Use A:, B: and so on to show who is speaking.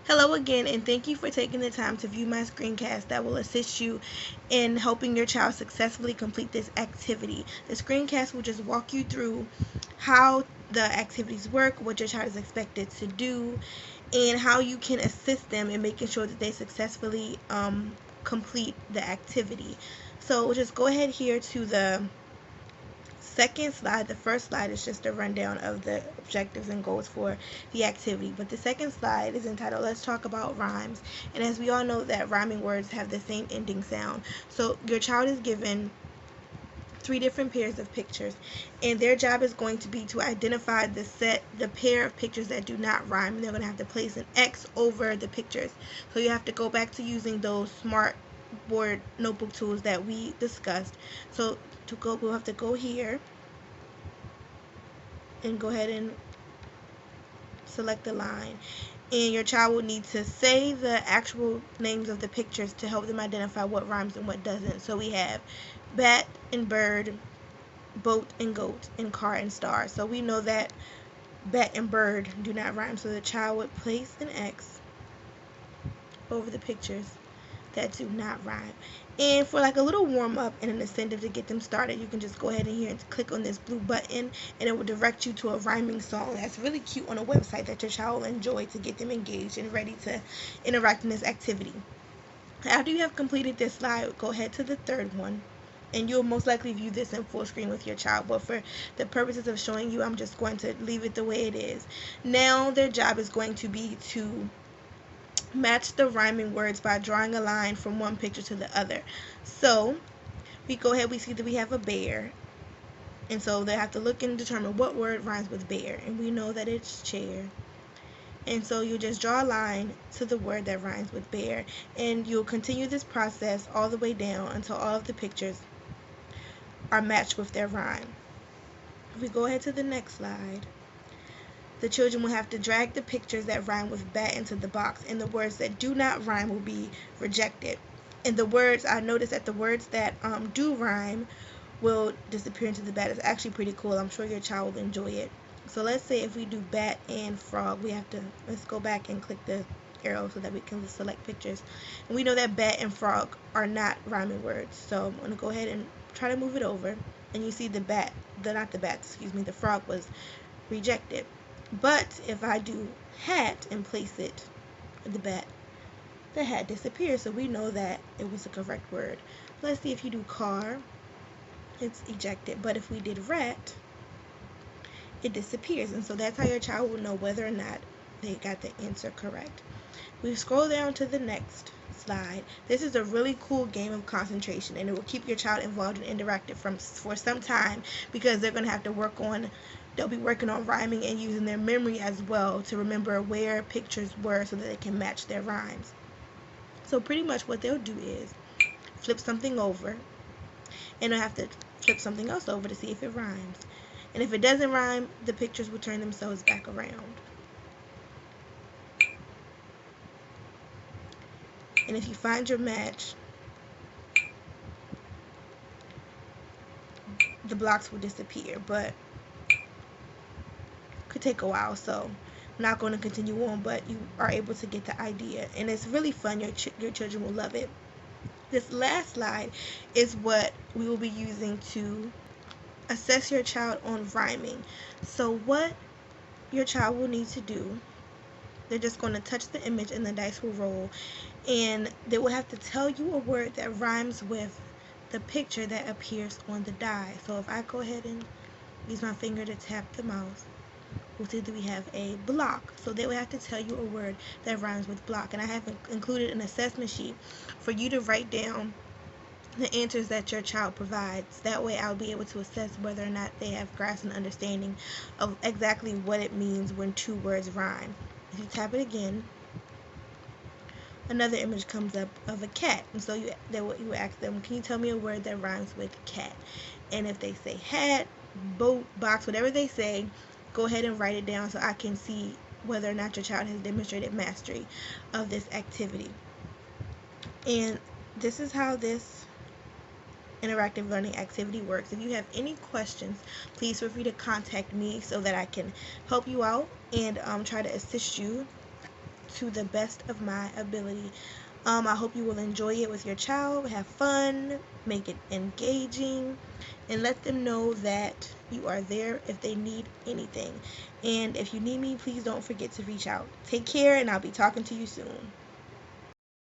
A: Hello again, and thank you for taking the time to view my screencast that will assist you in helping your child successfully complete this activity. The screencast will just walk you through how the activities work, what your child is expected to do, and how you can assist them in making sure that they successfully complete the activity. So we'll just go ahead here to the second slide. The first slide is just a rundown of the objectives and goals for the activity, but the second slide is entitled Let's Talk About Rhymes. And as we all know that rhyming words have the same ending sound, so your child is given three different pairs of pictures, and their job is going to be to identify the pair of pictures that do not rhyme, and they're going to have to place an X over the pictures. So you have to go back to using those smart board notebook tools that we discussed. So we'll have to go here and go ahead and select the line. And your child will need to say the actual names of the pictures to help them identify what rhymes and what doesn't. So we have bat and bird, boat and goat, and car and star. So we know that bat and bird do not rhyme. So the child would place an X over the pictures that do not rhyme. And for like a little warm up and an incentive to get them started, you can just go ahead and here and click on this blue button, and it will direct you to a rhyming song that's really cute on a website that your child will enjoy to get them engaged and ready to interact in this activity. After you have completed this slide, go ahead to the third one, and you'll most likely view this in full screen with your child, but for the purposes of showing you, I'm just going to leave it the way it is. Now their job is going to be to match the rhyming words by drawing a line from one picture to the other. So we go ahead, we see that we have a bear, and so they have to look and determine what word rhymes with bear, and we know that it's chair. And so you just draw a line to the word that rhymes with bear, and you'll continue this process all the way down until all of the pictures are matched with their rhyme. If we go ahead to the next slide, the children will have to drag the pictures that rhyme with bat into the box, and the words that do not rhyme will be rejected. And the words, I noticed that the words that do rhyme will disappear into the bat. It's actually pretty cool. I'm sure your child will enjoy it. So let's say if we do bat and frog, let's go back and click the arrow so that we can select pictures. And we know that bat and frog are not rhyming words. So I'm going to go ahead and try to move it over. And you see the frog was rejected. But if I do hat and place it in the bat, the hat disappears, so we know that it was the correct word. Let's see if you do car, it's ejected. But if we did rat, it disappears. And so that's how your child will know whether or not they got the answer correct. We scroll down to the next slide. This is a really cool game of concentration, and it will keep your child involved and interactive for some time, because they're going to have to they'll be working on rhyming and using their memory as well to remember where pictures were so that they can match their rhymes. So pretty much what they'll do is flip something over, and they'll have to flip something else over to see if it rhymes. And if it doesn't rhyme, the pictures will turn themselves back around. And if you find your match, the blocks will disappear, but it could take a while, so I'm not going to continue on, but you are able to get the idea, and it's really fun. Your children will love it. This last slide is what we will be using to assess your child on rhyming. So what your child will need to do, they're just going to touch the image and the dice will roll, and they will have to tell you a word that rhymes with the picture that appears on the die. So if I go ahead and use my finger to tap the mouse, we'll see that we have a block. So they will have to tell you a word that rhymes with block. And I have included an assessment sheet for you to write down the answers that your child provides. That way I'll be able to assess whether or not they have grasped an understanding of exactly what it means when two words rhyme. If you tap it again, another image comes up of a cat, and so you would ask them, can you tell me a word that rhymes with cat? And if they say hat, boat, box, whatever they say, go ahead and write it down so I can see whether or not your child has demonstrated mastery of this activity. And this is how this interactive learning activity works. If you have any questions, please feel free to contact me so that I can help you out and try to assist you to the best of my ability. I hope you will enjoy it with your child, have fun, make it engaging, and let them know that you are there if they need anything. And if you need me, please don't forget to reach out. Take care, and I'll be talking to you soon.